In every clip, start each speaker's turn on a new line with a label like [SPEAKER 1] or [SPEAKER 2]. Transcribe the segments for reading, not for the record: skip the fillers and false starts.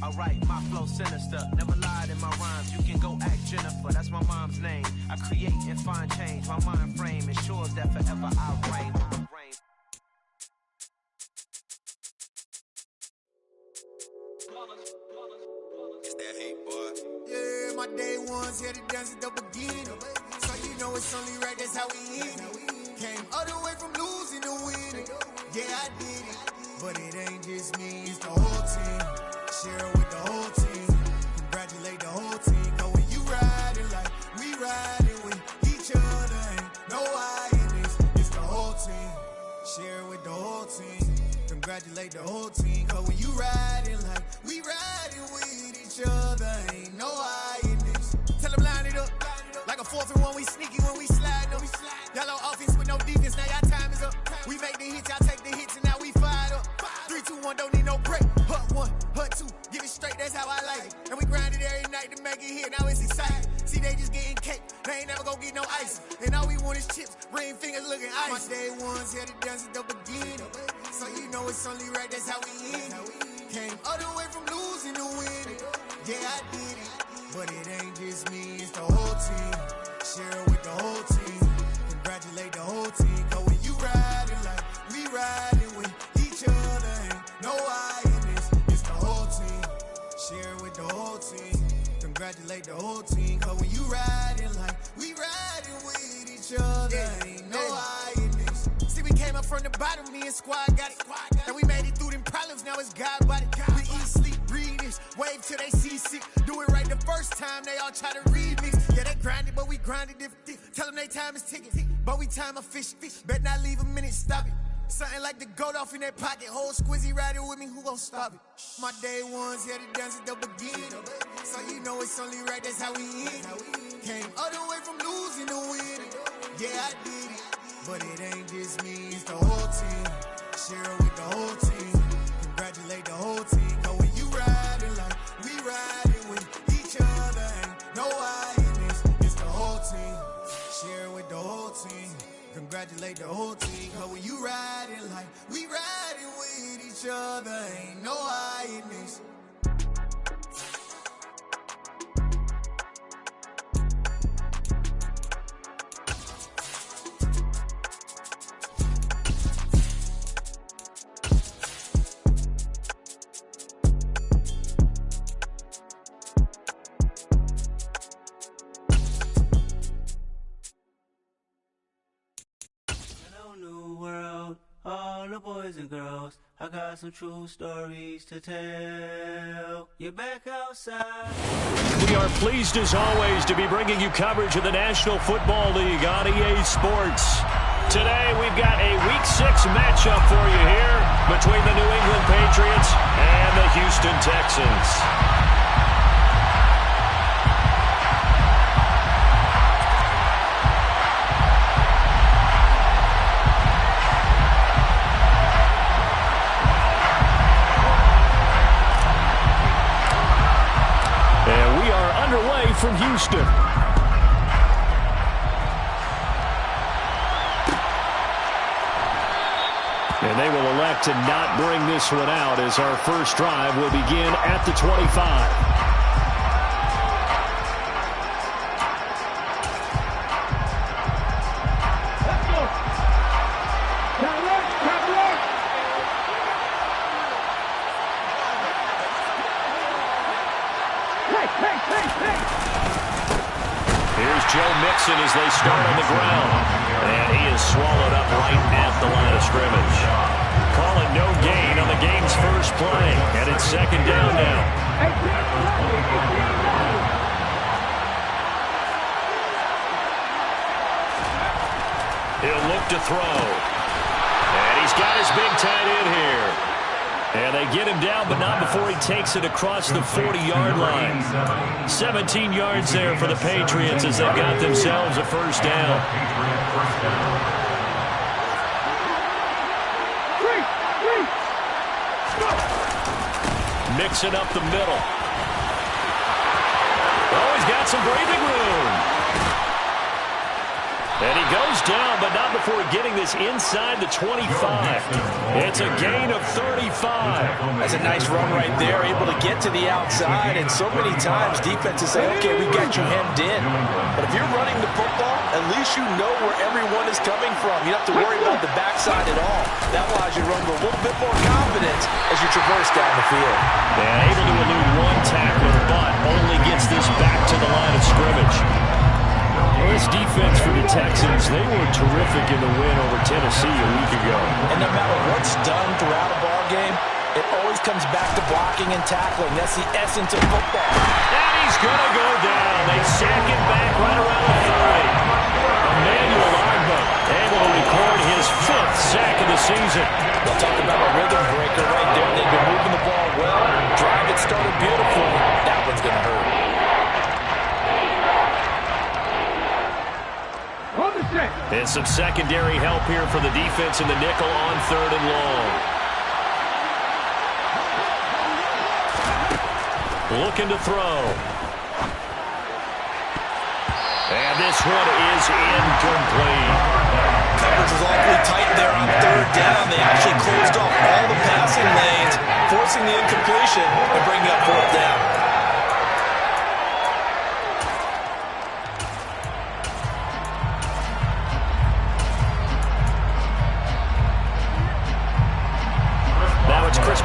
[SPEAKER 1] Alright, my flow sinister, never lied in my rhymes. You can go ask Jennifer, that's my mom's name. I create and find change, my mind frame ensures that forever I reign.
[SPEAKER 2] It's that heat, boy.
[SPEAKER 3] Yeah, my day ones here to dance at the beginning. So you know it's only right, that's how we end it. Came all the way from losing to winning. Yeah, I did it, but it ain't just me, it's the whole team. Share it with the whole team. Congratulate the whole team. Cause when you riding like we riding with each other, ain't no I in this, it's the whole team. Share it with the whole team. Congratulate the whole team. Cause when you riding like we riding with each other, ain't no I in this. Tell them line it up. Like a 4th and 1, we sneaky when we slide them. Y'all on offense with no defense, now y'all time is up. We make the hits, y'all take the hits, and now we fired up. 3, 2, 1, don't need no break. Hut 1, hut 2, get it straight, that's how I like it. And we grind it every night to make it hit, now it's exciting. See, they just getting cake, they ain't never gonna get no ice. And all we want is chips, ring fingers looking ice. My day ones here to dance at the beginning. So you know it's only right, that's how we end it. Came all the way from losing to winning. Yeah, I did it, but it ain't just me, it's the whole team. Share it with the whole team. Congratulate the whole team. Cause when you riding like we riding with each other, ain't no I in this, it's the whole team. Share it with the whole team. Congratulate the whole team. Cause when you riding like we riding with each other, ain't no I in this. See, we came up from the bottom, me and squad got it. And we made it through them problems, now it's God body. We eat, sleep, breathe this, wave till they see sick. Do it right the first time, they all try to remix. Yeah, they grinded, but we grinded different. Tell them they time is ticking, but we time a fish. Bet not leave a minute, stop it. Something like the goat off in that pocket. Whole squizzy riding with me, who gon' stop it? My day ones here to dance at the beginning. So you know it's only right, that's how we end it. Came all the way from losing to winning. Yeah, I did it, but it ain't just me, it's the whole team. Share it with the whole team. Congratulate the whole team. Cause when you riding like we riding with each other, ain't no I in this, it's the whole team. Share it with the whole team. Congratulate the whole team. Cause when you riding like we riding with each other, ain't no I in this.
[SPEAKER 4] All the boys and girls, I got some true stories to tell. You're back outside.
[SPEAKER 5] We are pleased as always to be bringing you coverage of the National Football League on EA Sports. Today we've got a Week 6 matchup for you here between the New England Patriots and the Houston Texans. From Houston. And they will elect to not bring this one out as our first drive will begin at the 25. As they start on the ground, and he is swallowed up right at the line of scrimmage. Calling no gain on the game's first play, and it's second down now. He'll look to throw, and he's got his big tight end here. And they get him down, but not before he takes it across the 40-yard line. 17 yards there for the Patriots as they've got themselves a first down. Mixing up the middle. Oh, he's got some breathing room. And he goes down, but not before getting this inside the 25. It's a gain of 35.
[SPEAKER 6] That's a nice run right there, able to get to the outside. And so many times defenses say, okay, we got you hemmed in. But if you're running the football, at least you know where everyone is coming from. You don't have to worry about the backside at all. That allows you to run with a little bit more confidence as you traverse down the field.
[SPEAKER 5] And able to elude one tackler, but only gets this back to the line of scrimmage. Well, this defense for the Texans, they were terrific in the win over Tennessee a week ago.
[SPEAKER 6] And no matter what's done throughout a ball game, it always comes back to blocking and tackling. That's the essence of football.
[SPEAKER 5] And he's going to go down. They sack him back right around the 30. Emmanuel Agba able to record his 5th sack of the season.
[SPEAKER 6] We'll talk about a rhythm breaker right there. They've been moving the ball well. Drive it started beautifully. That one's going to hurt.
[SPEAKER 5] And some secondary help here for the defense in the nickel on 3rd and long. Looking to throw. And this one is incomplete.
[SPEAKER 6] Coverage was awfully tight there on 3rd down. They actually closed off all the passing lanes, forcing the incompletion and bringing up 4th down.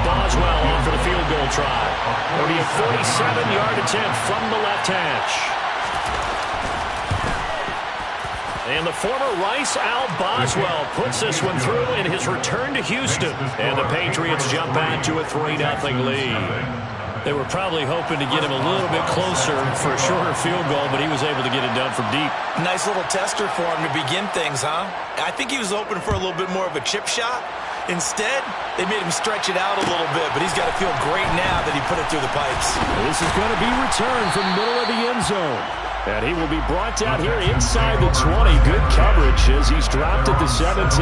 [SPEAKER 5] Boswell on for the field goal try. It'll be a 47-yard attempt from the left hash. And the former Rice Al Boswell puts this one through in his return to Houston. And the Patriots jump out to a 3-0 lead. They were probably hoping to get him a little bit closer for a shorter field goal, but he was able to get it done from deep.
[SPEAKER 6] Nice little tester for him to begin things, huh? I think he was hoping for a little bit more of a chip shot. Instead, they made him stretch it out a little bit, but he's got to feel great now that he put it through the pipes.
[SPEAKER 5] This is going to be returned from the middle of the end zone. And he will be brought down here inside the 20. Good coverage as he's dropped at the 17.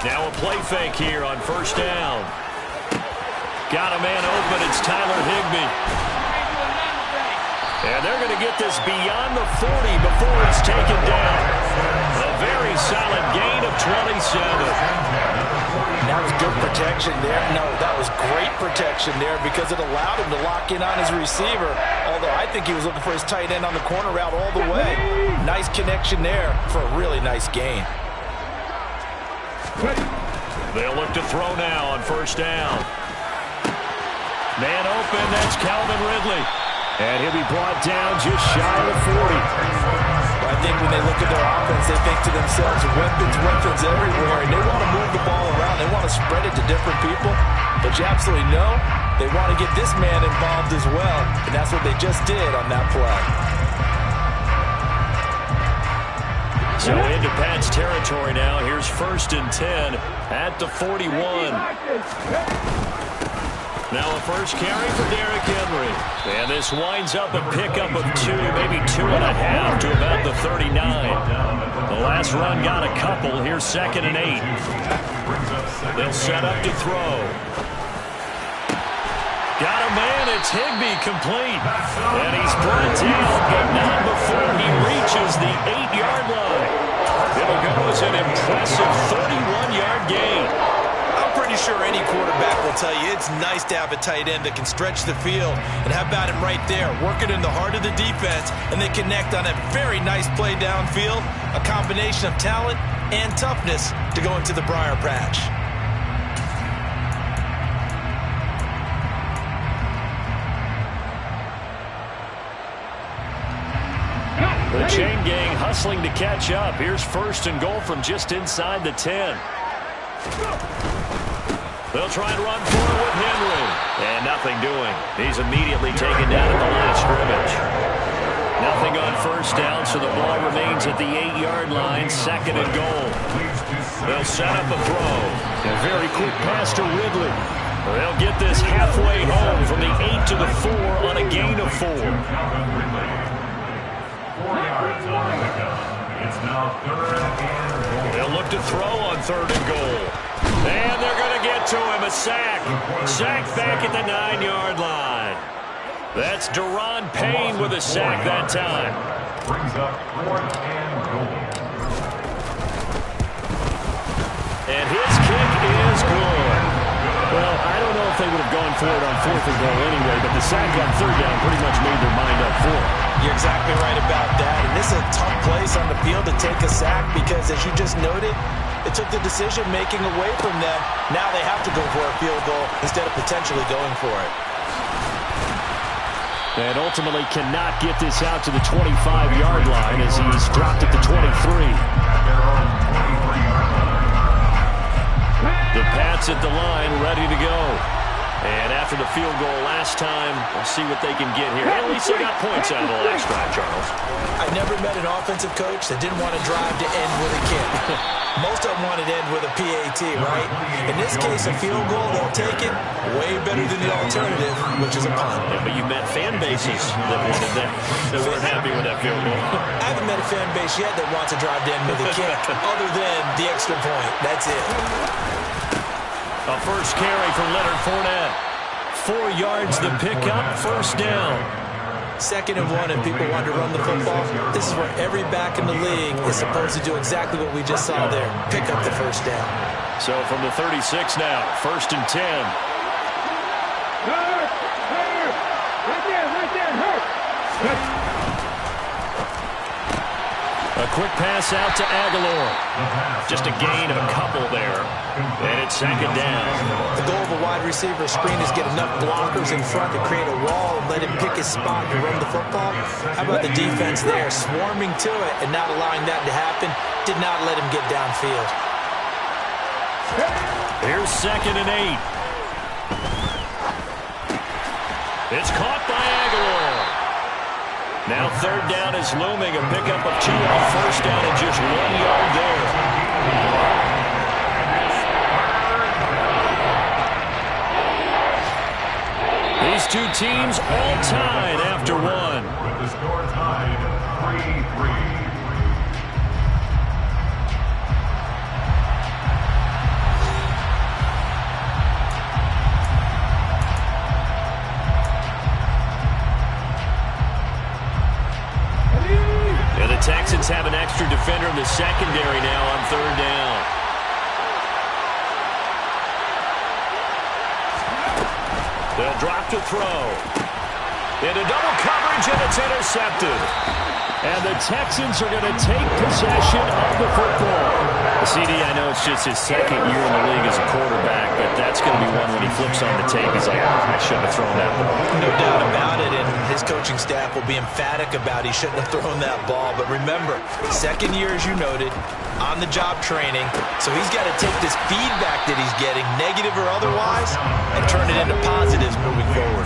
[SPEAKER 5] Now a play fake here on 1st down. Got a man open. It's Tyler Higbee. And they're going to get this beyond the 40 before it's taken down. A very solid gain of 27.
[SPEAKER 6] That was good protection there. No, that was great protection there because it allowed him to lock in on his receiver. Although I think he was looking for his tight end on the corner route all the way. Nice connection there for a really nice gain.
[SPEAKER 5] They'll look to throw now on 1st down. Man open, that's Calvin Ridley. And he'll be brought down just shy of the 40.
[SPEAKER 6] I think when they look at their offense, they think to themselves, weapons everywhere. And they want to move the ball around. They want to spread it to different people. But you absolutely know they want to get this man involved as well. And that's what they just did on that play.
[SPEAKER 5] So into Pat's territory now. Here's 1st and 10 at the 41. Now a first carry for Derrick Henry. And this winds up a pickup of 2, maybe 2.5 to about the 39. The last run got a couple. Here's 2nd and 8. They'll set up to throw. Got a man. It's Higbee complete. And he's brought down, but not before he reaches the 8-yard line. It'll go as an impressive 31-yard gain.
[SPEAKER 6] Pretty sure any quarterback will tell you it's nice to have a tight end that can stretch the field. And how about him right there, working in the heart of the defense, and they connect on a very nice play downfield, a combination of talent and toughness to go into the briar patch.
[SPEAKER 5] The chain gang hustling to catch up. Here's 1st and goal from just inside the 10. They'll try and run for it with Henry. And nothing doing. He's immediately taken down at the line of scrimmage. Nothing on 1st down, so the ball remains at the 8-yard line, 2nd and goal. They'll set up a throw. A very quick pass to Ridley. They'll get this halfway home from the 8 to the 4 on a gain of 4.
[SPEAKER 7] 4 yards on the pickup. It's now 3rd and goal.
[SPEAKER 5] They'll look to throw on 3rd and goal. And they're going to get to him. A sack. Sack back at the 9-yard line. That's Deron Payne with a sack that time.
[SPEAKER 7] Brings up 4th and goal.
[SPEAKER 5] And his kick is good. Well, I don't know if they would have gone for it on 4th and goal anyway, but the sack on 3rd down pretty much made their mind up for it.
[SPEAKER 6] You're exactly right about that. And this is a tough place on the field to take a sack because, as you just noted, it took the decision-making away from them. Now they have to go for a field goal instead of potentially going for it.
[SPEAKER 5] And ultimately cannot get this out to the 25-yard line as he's dropped at the 23. The Pats at the line, ready to go. And after the field goal last time, we'll see what they can get here. At least they got points out of the last drive, Charles.
[SPEAKER 6] I never met an offensive coach that didn't want to drive to end with a kick. Most of them wanted to end with a PAT, right? In this case, a field goal, they'll take it way better than the alternative, which is a punt.
[SPEAKER 5] Yeah, but you met fan bases that wanted that. They weren't happy with that field goal.
[SPEAKER 6] I haven't met a fan base yet that wants to drive to end with a kick, other than the extra point. That's it.
[SPEAKER 5] A first carry from Leonard Fournette. 4 yards the pickup, first down.
[SPEAKER 6] 2nd and 1 and people want to run the football. This is where every back in the league is supposed to do exactly what we just saw there. Pick up the first down.
[SPEAKER 5] So from the 36 now, 1st and 10. A quick pass out to Aguilar. Just a gain of a couple there. And it's 2nd down.
[SPEAKER 6] The goal of a wide receiver screen is get enough blockers in front to create a wall and let him pick his spot to run the football. How about the defense there, swarming to it and not allowing that to happen? Did not let him get downfield.
[SPEAKER 5] Here's 2nd and 8. It's caught by Aguilar. Now 3rd down is looming. A pickup of 2 on 1st down and just 1 yard there. These two teams all tied after 1.
[SPEAKER 7] With the score tied 3-3.
[SPEAKER 5] The Texans have an extra defender in the secondary now on 3rd down. They'll drop to throw. Into double coverage, and it's intercepted. And the Texans are going to take possession of the football. CD, I know it's just his 2nd year in the league as a quarterback, but that's going to be one when he flips on the tape. He's like, I shouldn't have thrown that ball.
[SPEAKER 6] No doubt about it, and his coaching staff will be emphatic about he shouldn't have thrown that ball. But remember, 2nd year, as you noted, on-the-job training, so he's got to take this feedback that he's getting, negative or otherwise, and turn it into positives moving forward.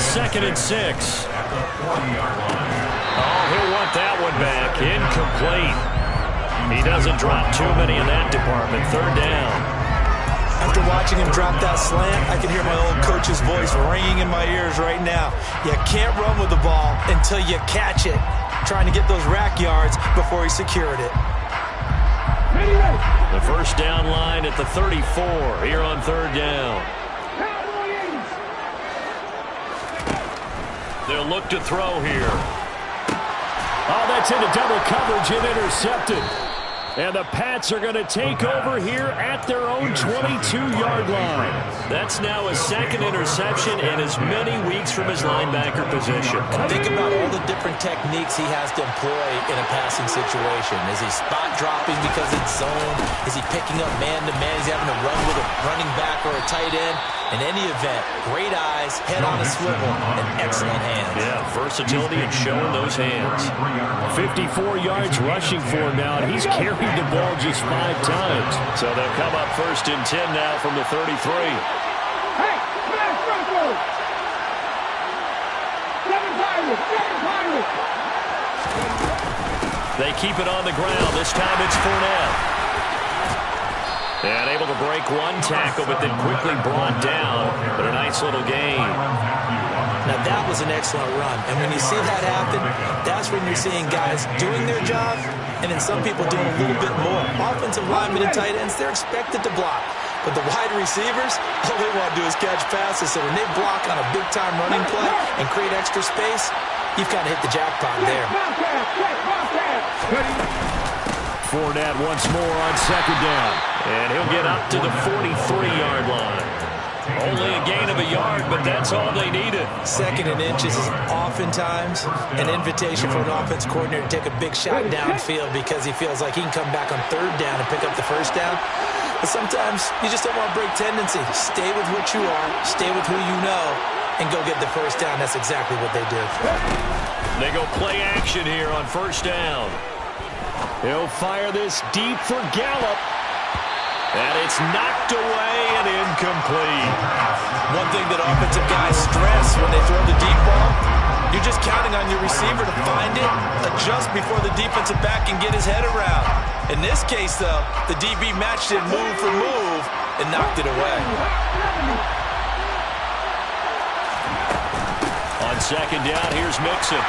[SPEAKER 5] 2nd and 6. Oh, he'll want that one back. Incomplete. He doesn't drop too many in that department. 3rd down.
[SPEAKER 6] After watching him drop that slant, I can hear my old coach's voice ringing in my ears right now. You can't run with the ball until you catch it. Trying to get those rack yards before he secured it.
[SPEAKER 5] The first down line at the 34 here on 3rd down. They'll look to throw here. Oh, that's into double coverage and intercepted. And the Pats are going to take over here at their own 22-yard line. That's now his 2nd interception and as many weeks from his linebacker position.
[SPEAKER 6] Think about all the different techniques he has to employ in a passing situation. Is he spot dropping because it's zone? Is he picking up man-to-man? Is he having to run with a running back or a tight end? In any event, great eyes, head on a swivel, and excellent hands.
[SPEAKER 5] Yeah, versatility and showing those hands. 54 yards rushing for him now, and he's carried the ball just 5 times. So they'll come up 1st and 10 now from the 33.
[SPEAKER 8] Hey, smash Bronco! 7 Pirates!
[SPEAKER 5] They keep it on the ground. This time it's Fournette. And able to break one tackle, but then quickly brought down. But a nice little gain.
[SPEAKER 6] Now, that was an excellent run. And when you see that happen, that's when you're seeing guys doing their job and then some people doing a little bit more. Offensive linemen and tight ends, they're expected to block. But the wide receivers, all they want to do is catch passes. So when they block on a big-time running play and create extra space, you've kind of hit the jackpot there.
[SPEAKER 5] Fournette once more on second down. And he'll get up to the 43-yard line. Only a gain of a yard, but that's all they needed.
[SPEAKER 6] Second and inches is oftentimes an invitation for an offense coordinator to take a big shot downfield because he feels like he can come back on third down and pick up the first down. But sometimes you just don't want to break tendency. Stay with what you are, stay with who you know, and go get the first down. That's exactly what they did.
[SPEAKER 5] They go play action here on first down. He'll fire this deep for Gallup. And it's knocked away and incomplete.
[SPEAKER 6] One thing that offensive guys stress when they throw the deep ball, you're just counting on your receiver to find it, adjust before the defensive back can get his head around. In this case, though, the DB matched it move for move and knocked it away.
[SPEAKER 5] On second down, here's Mixon.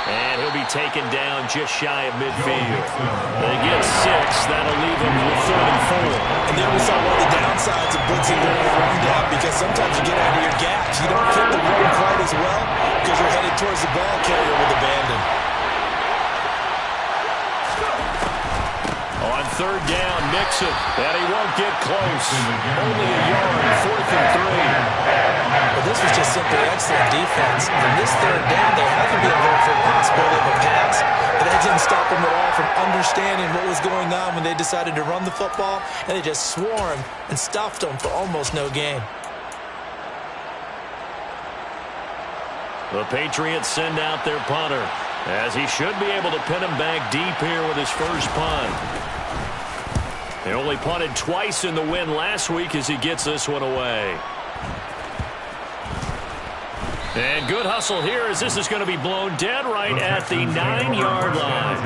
[SPEAKER 5] And he'll be taken down just shy of midfield. They get 6. That'll leave him with 3rd and 4.
[SPEAKER 6] And then we saw one of the downsides of blitzing during a run down because sometimes you get out of your gaps. You don't hit the run quite as well because you're headed towards the ball carrier with abandon.
[SPEAKER 5] On third down, Mixon. And he won't get close. Only a yard, 4th and 3.
[SPEAKER 6] But this was just simply excellent defense. From this third down, they had to be alert for the possibility of a pass, but that didn't stop them at all from understanding what was going on when they decided to run the football, and they just swarmed and stuffed them for almost no gain.
[SPEAKER 5] The Patriots send out their punter, as he should be able to pin him back deep here with his first punt. They only punted twice in the win last week as he gets this one away. And good hustle here as this is going to be blown dead right at the 9-yard line.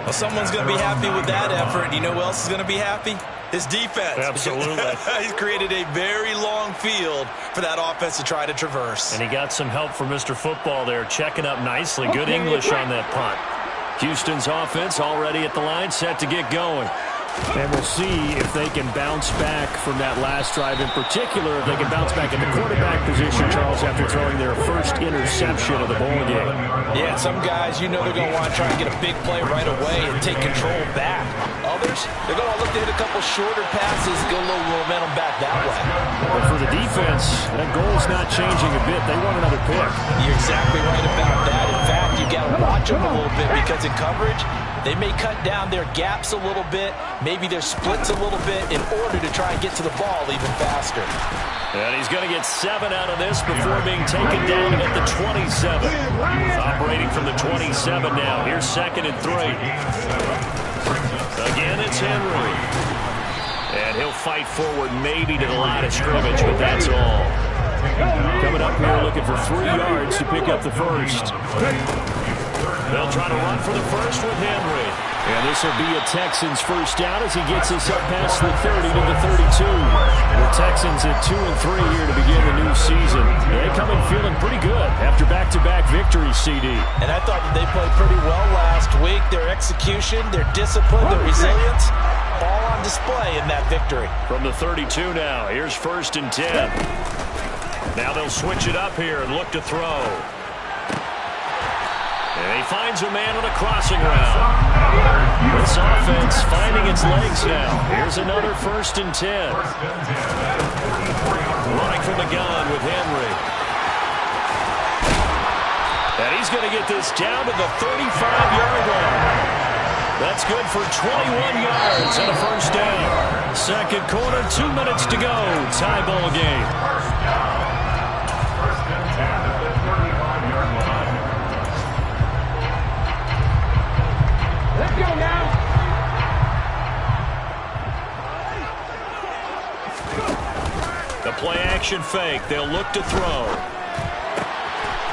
[SPEAKER 6] Well, someone's going to be happy with that effort. You know who else is going to be happy? His defense.
[SPEAKER 5] Absolutely.
[SPEAKER 6] He's created a very long field for that offense to try to traverse.
[SPEAKER 5] And he got some help from Mr. Football there, checking up nicely. Good English on that punt. Houston's offense already at the line, set to get going.
[SPEAKER 9] And we'll see if they can bounce back from that last drive. In particular, if they can bounce back in the quarterback position, Charles, after throwing their first interception of the ball game.
[SPEAKER 6] Yeah, some guys, you know they're going to want to try and get a big play right away and take control back. Others, they're going to look to hit a couple shorter passes and get a little momentum back that way.
[SPEAKER 9] But for the defense, that goal's not changing a bit. They want another pick.
[SPEAKER 6] You're exactly right about that. In fact, you got to watch them a little bit because in coverage, they may cut down their gaps a little bit, maybe their splits a little bit in order to try and get to the ball even faster.
[SPEAKER 5] And he's going to get 7 out of this before being taken down at the 27. Operating from the 27 now. Here's 2nd and 3. Again, it's Henry. And he'll fight forward maybe to the line of scrimmage, but that's all.
[SPEAKER 9] Coming up here looking for 3 yards to pick up the first.
[SPEAKER 5] They'll try to run for the first with Henry.
[SPEAKER 9] And this will be a Texans first down as he gets us up past the 30 to the 32. The Texans at 2-3 here to begin the new season. They come in feeling pretty good after back-to-back victories, CD.
[SPEAKER 6] And I thought that they played pretty well last week. Their execution, their discipline, their resilience, all on display in that victory.
[SPEAKER 5] From the 32 now, here's 1st and 10. Now they'll switch it up here and look to throw. And he finds a man on a crossing route. This offense finding its legs now. Here's another 1st and 10. Running from the gun with Henry. And he's going to get this down to the 35-yard line. That's good for 21 yards and a first down. Second quarter, 2 minutes to go. Tie ball game.
[SPEAKER 7] First and 10 at the 35-yard line.
[SPEAKER 8] Let's go now.
[SPEAKER 5] The play-action fake. They'll look to throw.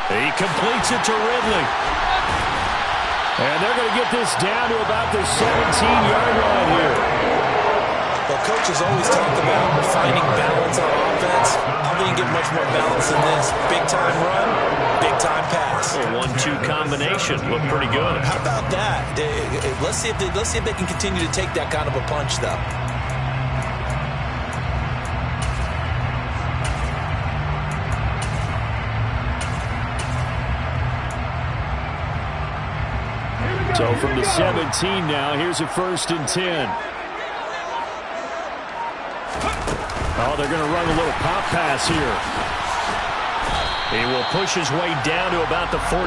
[SPEAKER 5] He completes it to Ridley.
[SPEAKER 9] And they're going to get this down to about the 17-yard line here.
[SPEAKER 6] Well, coaches always talk about finding balance on offense. I don't think you get much more balance than this. Big-time run, big-time pass.
[SPEAKER 5] A 1-2 combination. Looked pretty good.
[SPEAKER 6] How about that? Let's see if they can continue to take that kind of a punch, though.
[SPEAKER 9] So from the 17 now, here's a 1st and 10. Oh, they're going to run a little pop pass here. He will push his way down to about the 14.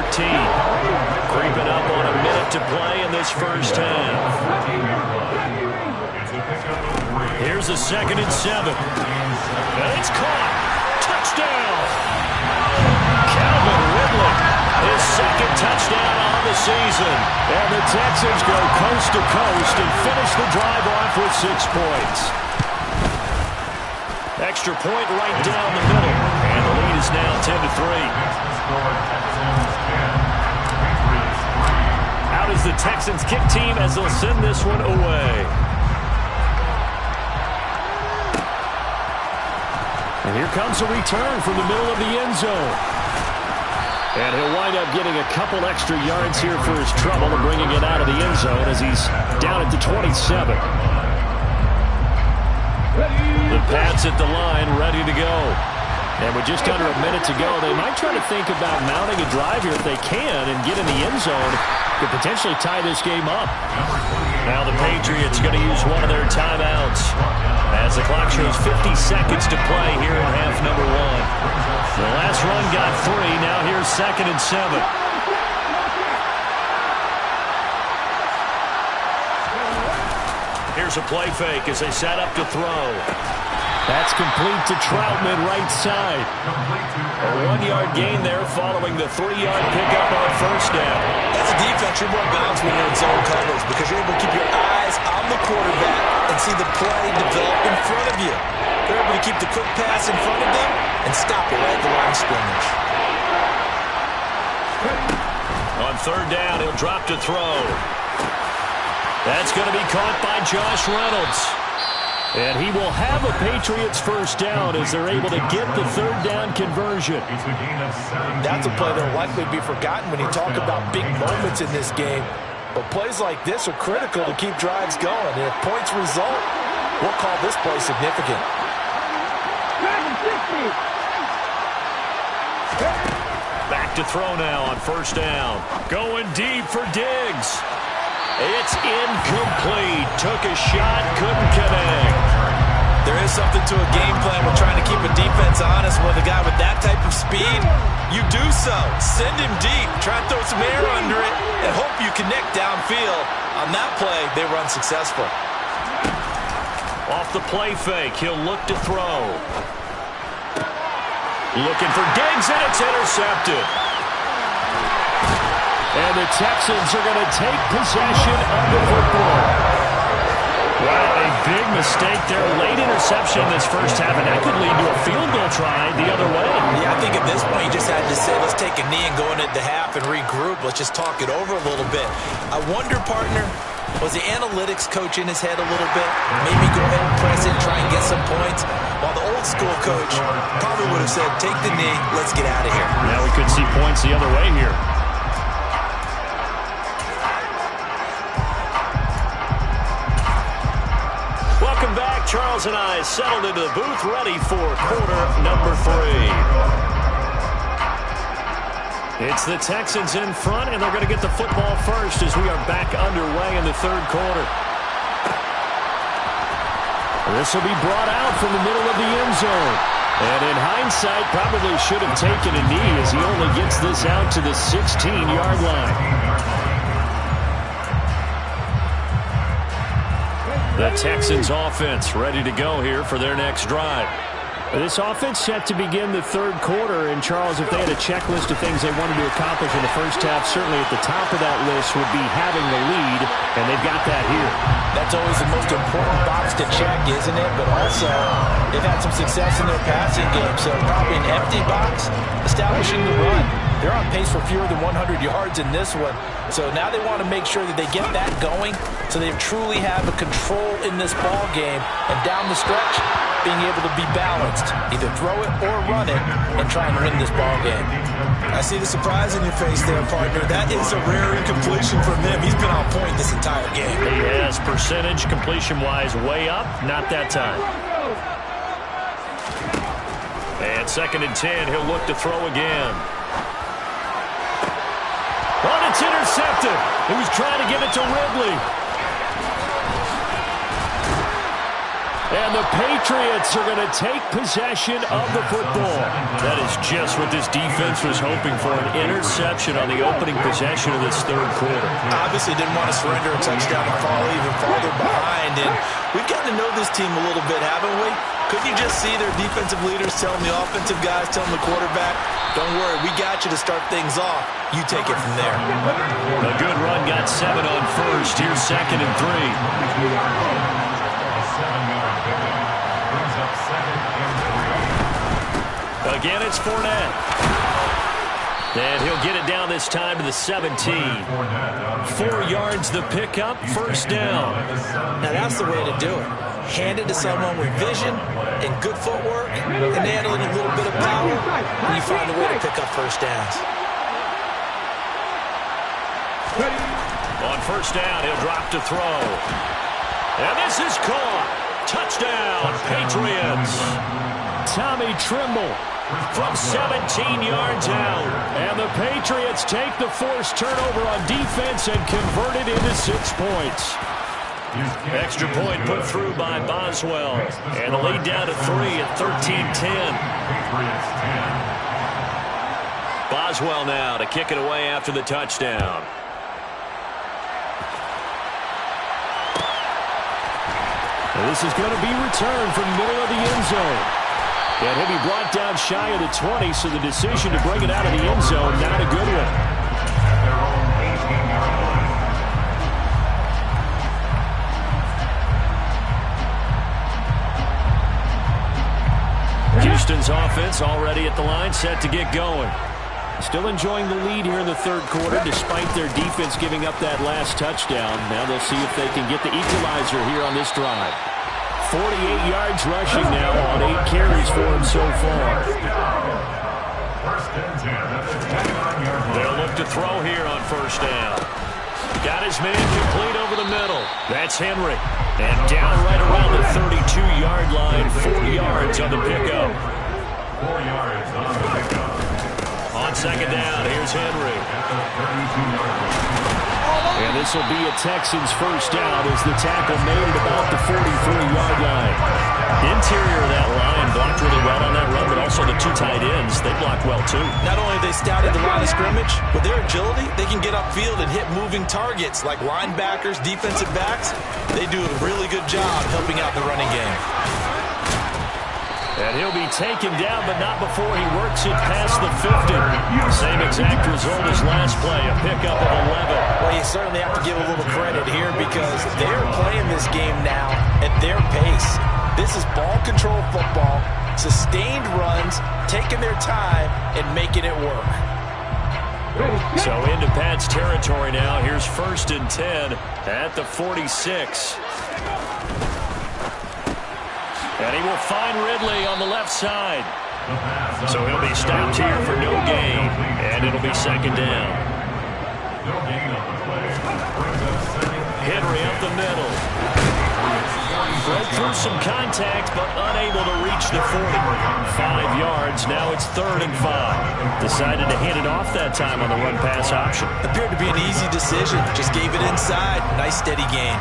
[SPEAKER 9] Creeping up on a minute to play in this first half. Here's a 2nd and 7. And it's caught. Touchdown. Calvin Ridley, his 2nd touchdown on the season. And the Texans go coast to coast and finish the drive off with 6 points. Extra point right down the middle. And the lead is now 10-3. Out is the Texans kick team as they'll send this one away. And here comes a return from the middle of the end zone. And he'll wind up getting a couple extra yards here for his trouble and bringing it out of the end zone as he's down at the 27. The Pats at the line, ready to go. And with just under a minute to go, they might try to think about mounting a drive here if they can and get in the end zone. Could potentially tie this game up. Now the Patriots going to use one of their timeouts as the clock shows 50 seconds to play here in half number 1. The last run got 3. Now here's 2nd and 7. Here's a play fake as they set up to throw. That's complete to Troutman, right side. A 1-yard gain there following the 3-yard pickup on 1st down.
[SPEAKER 6] That's a defense you're more balanced when you're in zone coverage because you're able to keep your eyes on the quarterback and see the play develop in front of you. They're able to keep the quick pass in front of them and stop it right at the line of scrimmage.
[SPEAKER 5] On 3rd down, he'll drop to throw. That's going to be caught by Josh Reynolds. And he will have a Patriots 1st down as they're able to get the 3rd down conversion.
[SPEAKER 6] That's a play that will likely be forgotten when you talk about big moments in this game. But plays like this are critical to keep drives going. And if points result, we'll call this play significant.
[SPEAKER 5] Back to throw now on 1st down. Going deep for Diggs. It's incomplete. Took a shot, couldn't connect.
[SPEAKER 6] There is something to a game plan with trying to keep a defense honest with a guy with that type of speed. You do so. Send him deep. Try to throw some air under it and hope you connect downfield. On that play, they were unsuccessful.
[SPEAKER 5] Off the play fake, he'll look to throw. Looking for Diggs, and it's intercepted.
[SPEAKER 9] And the Texans are going to take possession of the football.
[SPEAKER 5] Wow, a big mistake there. Late interception in this first half, and that could lead to a field goal try the other way.
[SPEAKER 6] Yeah, I think at this point you just had to say, let's take a knee and go into the half and regroup. Let's just talk it over a little bit. I wonder, partner, was the analytics coach in his head a little bit? Maybe go ahead and press it and try and get some points. While the old school coach probably would have said, take the knee, let's get out of here.
[SPEAKER 5] Now we could see points the other way here. Welcome back. Charles and I settled into the booth, ready for quarter number 3. It's the Texans in front, and they're going to get the football first as we are back underway in the 3rd quarter. This will be brought out from the middle of the end zone. And in hindsight, probably should have taken a knee as he only gets this out to the 16-yard line. The Texans offense ready to go here for their next drive.
[SPEAKER 9] This offense set to begin the third quarter, and Charles, if they had a checklist of things they wanted to accomplish in the first half, certainly at the top of that list would be having the lead, and they've got that here.
[SPEAKER 6] That's always the most important box to check, isn't it? But also, they've had some success in their passing game, so probably an empty box, establishing the run. They're on pace for fewer than 100 yards in this one, so now they want to make sure that they get that going so they truly have a control in this ball game, and down the stretch, being able to be balanced, either throw it or run it, and try and win this ball game.
[SPEAKER 10] I see the surprise in your face there, partner. That is a rare incompletion from him. He's been on point this entire game.
[SPEAKER 5] He has percentage completion-wise way up, not that time. And 2nd and 10, he'll look to throw again. Oh, it's intercepted. He was trying to give it to Ridley. And the Patriots are going to take possession of the football. That is just what this defense was hoping for, an interception on the opening possession of this third quarter.
[SPEAKER 10] Obviously didn't want to surrender a touchdown and fall even farther behind. And we've gotten to know this team a little bit, haven't we? Couldn't you just see their defensive leaders telling the offensive guys, telling the quarterback, don't worry, we got you to start things off. You take it from there.
[SPEAKER 5] A good run got 7 on first. Here's 2nd and 3. Again, it's Fournette. And he'll get it down this time to the 17. 4 yards the pickup, first down.
[SPEAKER 10] Now that's the way to do it. Hand it to someone with vision and good footwork and handling a little bit of power, and you find a way to pick up first downs.
[SPEAKER 5] On first down, he'll drop to throw. And this is caught. Touchdown, Patriots. Tommy Trimble from 17 yards out. And the Patriots take the forced turnover on defense and convert it into 6 points. Extra point put through by Boswell. And the lead down to 3 at 13-10. Boswell now to kick it away after the touchdown. And this is going to be returned from the middle of the end zone. And he'll be brought down shy of the 20, so the decision to bring it out of the end zone, not a good one. Houston's offense already at the line, set to get going. Still enjoying the lead here in the third quarter, despite their defense giving up that last touchdown. Now they'll see if they can get the equalizer here on this drive. 48 yards rushing now on 8 carries for him so far. They'll look to throw here on first down. Got his man complete over the middle. That's Henry. And down right around the 32-yard line. 4 yards on the pickup.
[SPEAKER 7] 4 yards on the pickup.
[SPEAKER 5] On second down, here's Henry. And this will be a Texans first down as the tackle made at about the 43-yard line. Interior of that line blocked really well on that run, but also the 2 tight ends, they blocked well too.
[SPEAKER 10] Not only have they scouted the line of scrimmage, with their agility, they can get upfield and hit moving targets like linebackers, defensive backs. They do a really good job helping out the running game.
[SPEAKER 5] And he'll be taken down, but not before he works it past the 50. Same exact result as last play, a pickup of 11.
[SPEAKER 10] Well, you certainly have to give a little credit here because they're playing this game now at their pace. This is ball control football, sustained runs, taking their time, and making it work.
[SPEAKER 5] So into Pat's territory now. Here's 1st and 10 at the 46. And he will find Ridley on the left side. So he'll be stopped here for no gain. And it'll be second down. Henry up the middle. Broke through some contact, but unable to reach the 40. 5 yards. Now it's 3rd and 5. Decided to hand it off that time on the run-pass option.
[SPEAKER 10] Appeared to be an easy decision. Just gave it inside. Nice steady gain.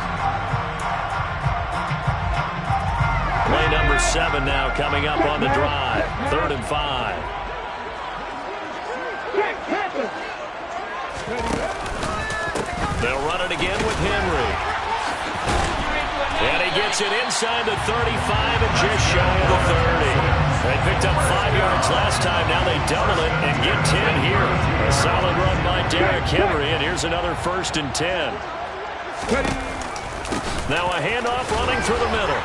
[SPEAKER 5] Play number 7 now coming up on the drive. 3rd and 5. They'll run it again with Henry. And he gets it inside the 35 and just shy of the 30.
[SPEAKER 9] They picked up 5 yards last time. Now they double it and get 10 here. A solid run by Derrick Henry, and here's another 1st and 10. Now a handoff running through the middle.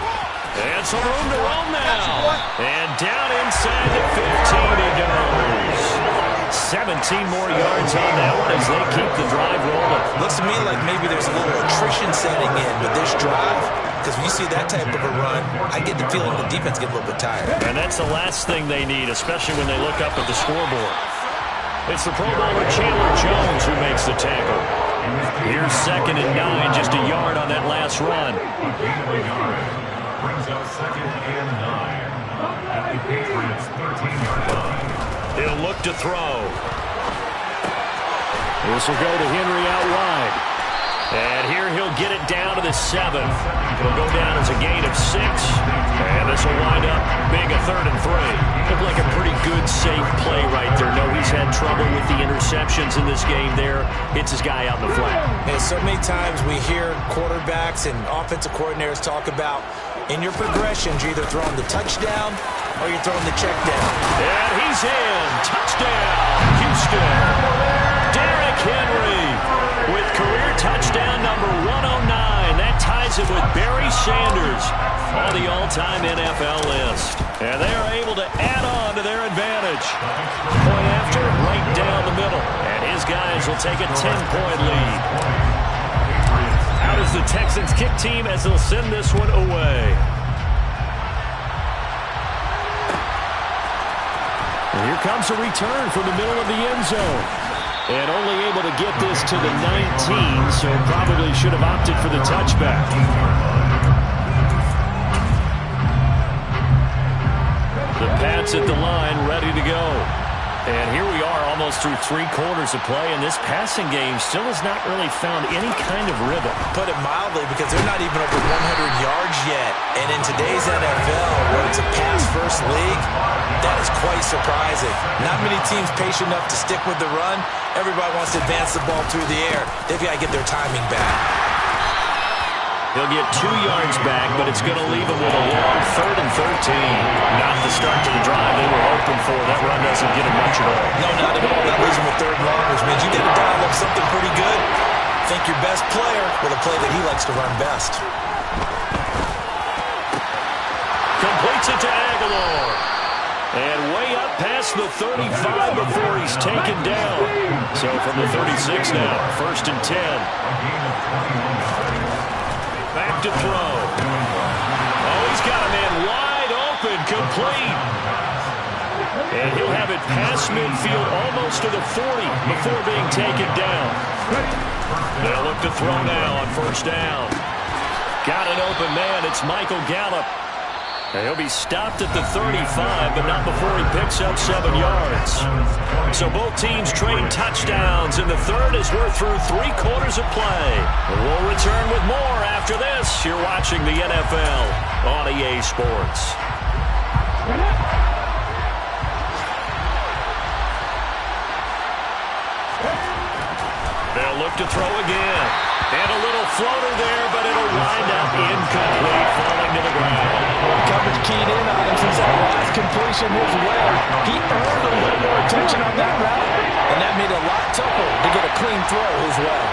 [SPEAKER 9] And some room to roam now. And down inside the 15 he goes. 17 more yards on that one as they keep the drive rolling.
[SPEAKER 6] Looks to me like maybe there's a little attrition setting in with this drive. Because when you see that type of a run, I get the feeling the defense get a little bit tired.
[SPEAKER 9] And that's the last thing they need, especially when they look up at the scoreboard. It's the Pro Bowler Chandler Jones who makes the tackle. Here's 2nd and 9, just a yard on that last run.
[SPEAKER 7] Brings up 2nd and 9 at the Patriots' 13-yard line.
[SPEAKER 9] He'll look to throw. This will go to Henry out wide. And here he'll get it down to the 7. It'll go down as a gain of 6. And this will wind up big, a 3rd and 3. Looked like a pretty good, safe play right there. No, he's had trouble with the interceptions in this game there. Hits his guy out in the flat.
[SPEAKER 6] And so many times we hear quarterbacks and offensive coordinators talk about in your progressions, you're either throwing the touchdown or you're throwing the check down.
[SPEAKER 9] And he's in. Touchdown, Houston. Derrick Henry with career touchdown number 109. That ties it with Barry Sanders on the all-time NFL list. And they are able to add on to their advantage. Point after, right down the middle. And his guys will take a 10-point lead. Out is the Texans kick team as they'll send this one away. And here comes a return from the middle of the end zone. And only able to get this to the 19, so probably should have opted for the touchback. The Pats at the line, ready to go. And here we are almost through 3 quarters of play, and this passing game still has not really found any kind of rhythm.
[SPEAKER 6] Put it mildly, because they're not even over 100 yards yet. And in today's NFL, where it's a pass-first league, that is quite surprising. Not many teams patient enough to stick with the run. Everybody wants to advance the ball through the air. They've got to get their timing back.
[SPEAKER 9] He'll get 2 yards back, but it's going to leave him with a long 3rd and 13. Not the start to the drive they were hoping for. That run doesn't get him much at all.
[SPEAKER 6] No, not at all. That leaves him with 3rd and long, which means you got to dial up something pretty good. Think your best player with a play that he likes to run best.
[SPEAKER 9] Completes it to Aguilar. And way up past the 35 before he's taken down. So from the 36 now, 1st and 10. Back to throw. Oh, he's got a man wide open, complete. And he'll have it past midfield almost to the 40 before being taken down. They'll look to throw now on 1st down. Got an open man. It's Michael Gallup. And he'll be stopped at the 35, but not before he picks up 7 yards. So both teams trade touchdowns in the 3rd as we're through 3 quarters of play. We'll return with more after this. You're watching the NFL on EA Sports. They'll look to throw again. And a little floater there, but it'll wind up incomplete, falling to the ground.
[SPEAKER 6] Coverage keyed in on him since that last completion his way. He earned a little more attention on that route, and that made it a lot tougher to get a clean throw his way.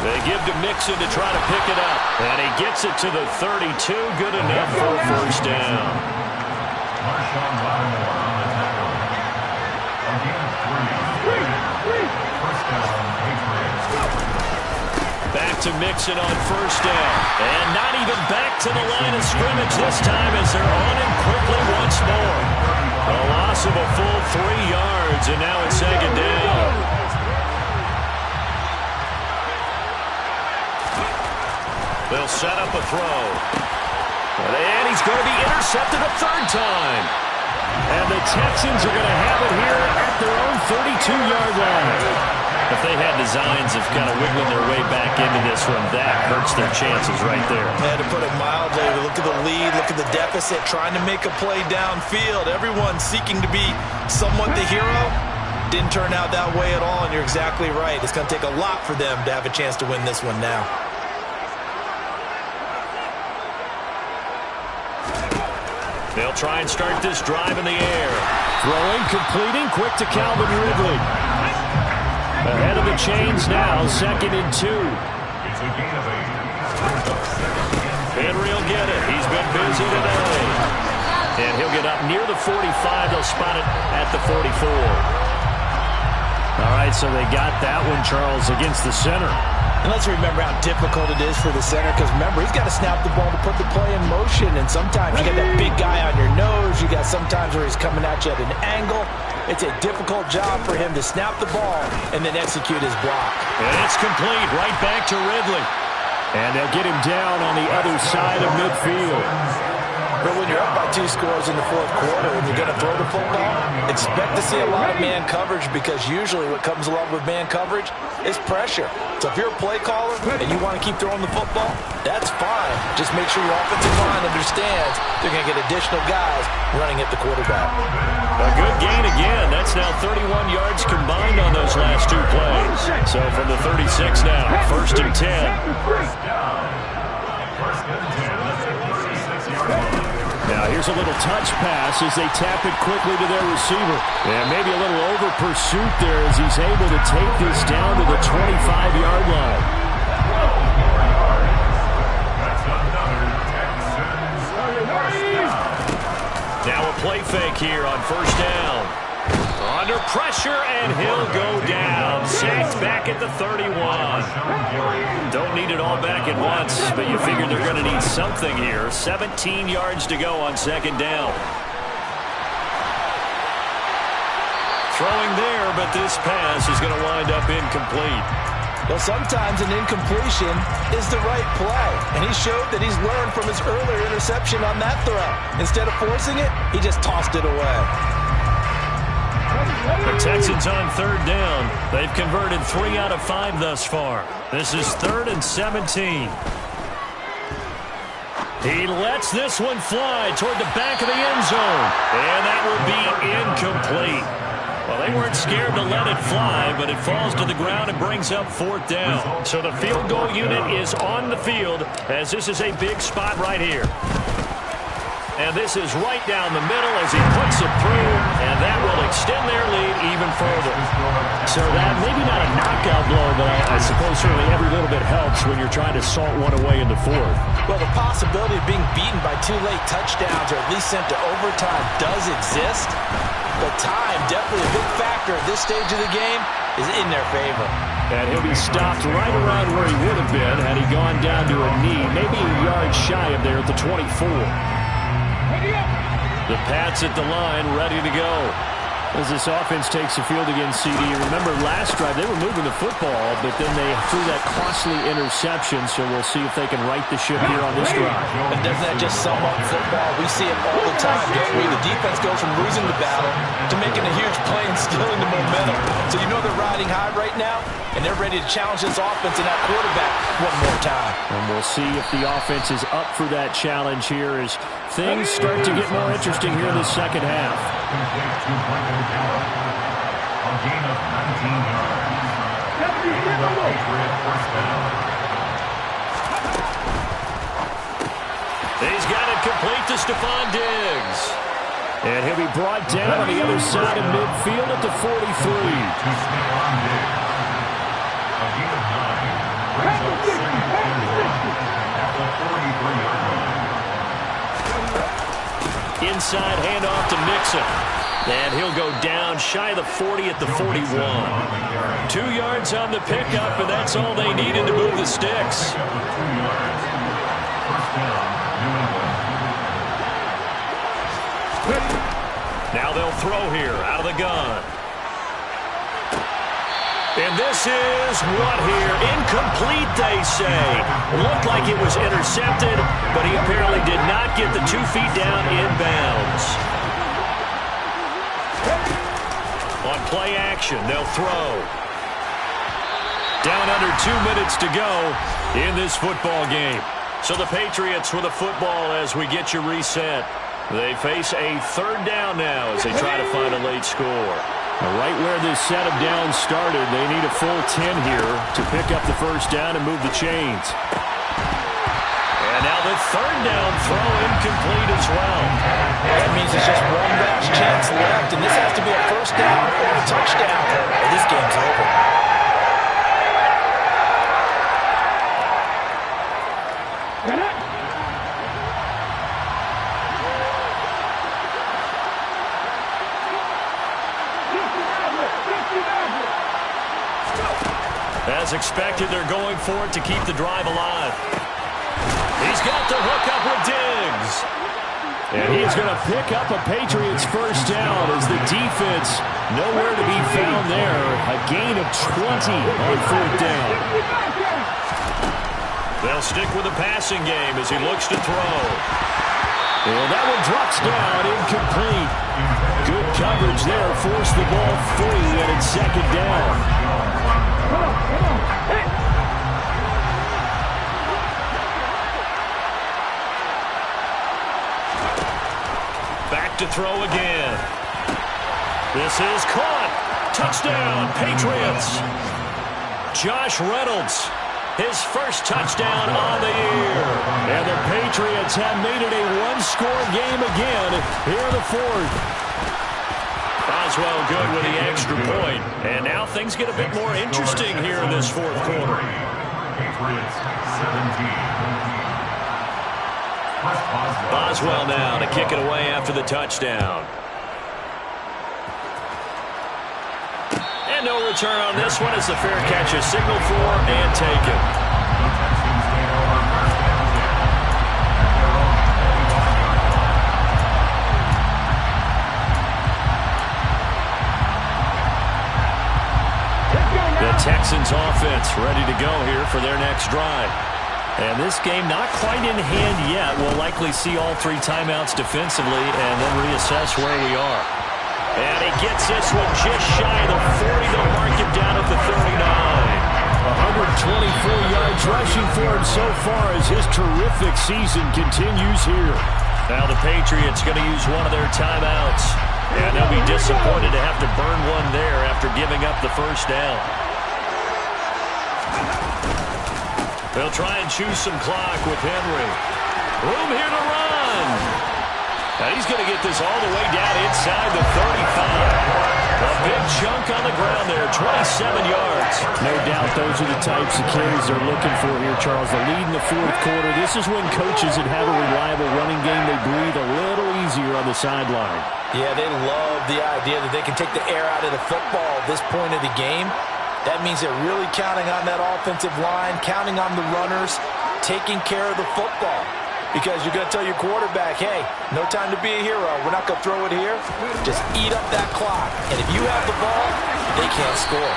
[SPEAKER 9] They give to Mixon to try to pick it up. And he gets it to the 32. Good enough for a 1st down.
[SPEAKER 7] Marshawn Lattimore on the tackle. Again, 3. 1st down, Patriots.
[SPEAKER 9] Back to Mixon on 1st down. And not even back to the line of scrimmage this time as they're on him quickly once more. A loss of a full 3 yards, and now it's 2nd down. They'll set up a throw. And he's going to be intercepted a 3rd time. And the Texans are going to have it here at their own 32-yard line. If they had designs of kind of wiggling their way back into this one, that hurts their chances right there.
[SPEAKER 6] Yeah, to put it mildly, look at the lead, look at the deficit, trying to make a play downfield. Everyone seeking to be somewhat the hero. Didn't turn out that way at all, and you're exactly right. It's going to take a lot for them to have a chance to win this one now.
[SPEAKER 5] They'll try and start this drive in the air. Throwing, completing, quick to Calvin Ridley. Ahead of the chains now, 2nd and 2. Henry will get it. He's been busy today. And he'll get up near the 45. They'll spot it at the 44. All right, so they got that one, Charles, against the center.
[SPEAKER 6] And let's remember how difficult it is for the center, because remember, he's got to snap the ball to put the play in motion, and sometimes you got that big guy on your nose. You got sometimes where he's coming at you at an angle. It's a difficult job for him to snap the ball and then execute his block.
[SPEAKER 5] And it's complete, right back to Ridley. And they'll get him down on the other side of midfield.
[SPEAKER 6] But when you're up by 2 scores in the 4th quarter and you're going to throw the football, expect to see a lot of man coverage, because usually what comes along with man coverage is pressure. So if you're a play caller and you want to keep throwing the football, that's fine. Just make sure your offensive line understands they're going to get additional guys running at the quarterback.
[SPEAKER 5] A good gain again. That's now 31 yards combined on those last 2 plays. So from the 36 now, 1st and 10. Now here's a little touch pass as they tap it quickly to their receiver. And maybe a little over pursuit there as he's able to take this down to the 25-yard line. Now a play fake here on 1st down. Under pressure, and he'll go down. Sacked back at the 31. Don't need it all back at once, but you figure they're going to need something here. 17 yards to go on 2nd down. Throwing there, but this pass is going to wind up incomplete.
[SPEAKER 6] Well, sometimes an incompletion is the right play, and he showed that he's learned from his earlier interception on that throw. Instead of forcing it, he just tossed it away.
[SPEAKER 5] The Texans on 3rd down. They've converted 3 out of 5 thus far. This is 3rd and 17. He lets this one fly toward the back of the end zone. And that will be incomplete. Well, they weren't scared to let it fly, but it falls to the ground and brings up 4th down. So the field goal unit is on the field, as this is a big spot right here. And this is right down the middle as he puts it through, and that will extend their lead even further. So that, maybe not a knockout blow, but I suppose certainly every little bit helps when you're trying to salt one away in the 4th.
[SPEAKER 6] Well, the possibility of being beaten by 2 late touchdowns or at least sent to overtime does exist, but time, definitely a big factor at this stage of the game, is in their favor.
[SPEAKER 5] And he'll be stopped right around where he would have been had he gone down to a knee, maybe a yard shy of there at the 24. The Pats at the line, ready to go. As this offense takes the field against CD. Remember, last drive, they were moving the football, but then they threw that costly interception, so we'll see if they can right the ship here on this drive.
[SPEAKER 6] And doesn't that just sum up football? We see it all the time, don't we? The defense goes from losing the battle to making a huge play and stealing the momentum. So you know they're riding high right now, and they're ready to challenge this offense and that quarterback one more time.
[SPEAKER 5] And we'll see if the offense is up for that challenge here as things start to get more interesting here in the 2nd half.
[SPEAKER 7] A gain of 19 yards.
[SPEAKER 5] He's got it complete to Stephon Diggs. And he'll be brought down on the other side of midfield at the 43.
[SPEAKER 7] A gain of 9. Brings up 2nd and 1 at the 43-yard line.
[SPEAKER 5] Inside handoff to Mixon. And he'll go down shy of the 40 at the 41. 2 yards on the pickup, and that's all they needed to move the sticks. Now they'll throw here out of the gun. And this is what here? Incomplete, they say. Looked like it was intercepted, but he apparently did not get the 2 feet down inbounds. On play action, they'll throw. Down under 2 minutes to go in this football game. So the Patriots with the football as we get you reset. They face a 3rd down now as they try to find a late score. Right where this set of downs started, they need a full 10 here to pick up the 1st down and move the chains. And
[SPEAKER 9] And now the third down throw incomplete as well.
[SPEAKER 6] That means it's just one last chance left, and this has to be a first down or a touchdown, or this game's over.
[SPEAKER 9] As expected, they're going for it to keep the drive alive. He's got the hook up with Diggs. And he's going to pick up a Patriots first down as the defense nowhere to be found there. A gain of 20 on fourth down. They'll stick with the passing game as he looks to throw. And that one drops down, incomplete. Good coverage there, forced the ball free, and it's second down. Back to throw again. This is caught. Touchdown, Patriots. Josh Reynolds, his first touchdown on the year. And the Patriots have made it a one-score game again here in the fourth. Boswell good with the extra point. And now things get a bit more interesting here in this fourth quarter.
[SPEAKER 7] Patriots 17.
[SPEAKER 9] Boswell now to kick it away after the touchdown. And no return on this one as the fair catch is signaled for and taken. The Texans offense ready to go here for their next drive. And this game not quite in hand yet. We'll likely see all three timeouts defensively and then reassess where we are. And he gets this one just shy of the 40. They'll mark him down at the 39. 124 yards rushing for him so far as his terrific season continues here. Now the Patriots going to use one of their timeouts. And they'll be disappointed to have to burn one there after giving up the first down. They'll try and choose some clock with Henry. Room here to run. And he's going to get this all the way down inside the 35. A big chunk on the ground there, 27 yards.
[SPEAKER 11] No doubt those are the types of carries they're looking for here, Charles. The lead in the fourth quarter. This is when coaches that have a reliable running game, they breathe a little easier on the sideline.
[SPEAKER 6] Yeah, they love the idea that they can take the air out of the football at this point of the game. That means they're really counting on that offensive line, counting on the runners, taking care of the football. Because you're going to tell your quarterback, hey, no time to be a hero. We're not going to throw it here. Just eat up that clock. And if you have the ball, they can't score.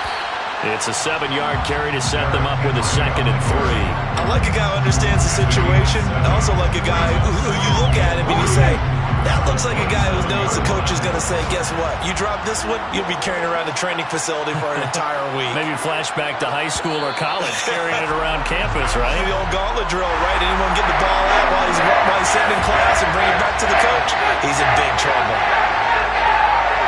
[SPEAKER 9] It's a 7-yard carry to set them up with a 2nd and 3.
[SPEAKER 10] I like a guy who understands the situation. I also like a guy who you look at him and you say, that looks like a guy who knows the coach is going to say, guess what? You drop this one, you'll be carrying around the training facility for an entire week.
[SPEAKER 9] Maybe flashback to high school or college, carrying it around campus, right?
[SPEAKER 10] Maybe the old gauntlet drill, right? Anyone get the ball out while he's sitting in class and bring it back to the coach? He's in big trouble.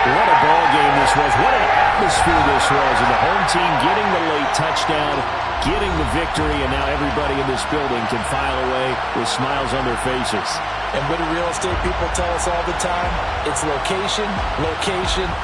[SPEAKER 11] What a ball game this was. What an atmosphere this was. And the home team getting the late touchdown, getting the victory, and now everybody in this building can file away with smiles on their faces.
[SPEAKER 6] And what do real estate people tell us all the time? It's location, location,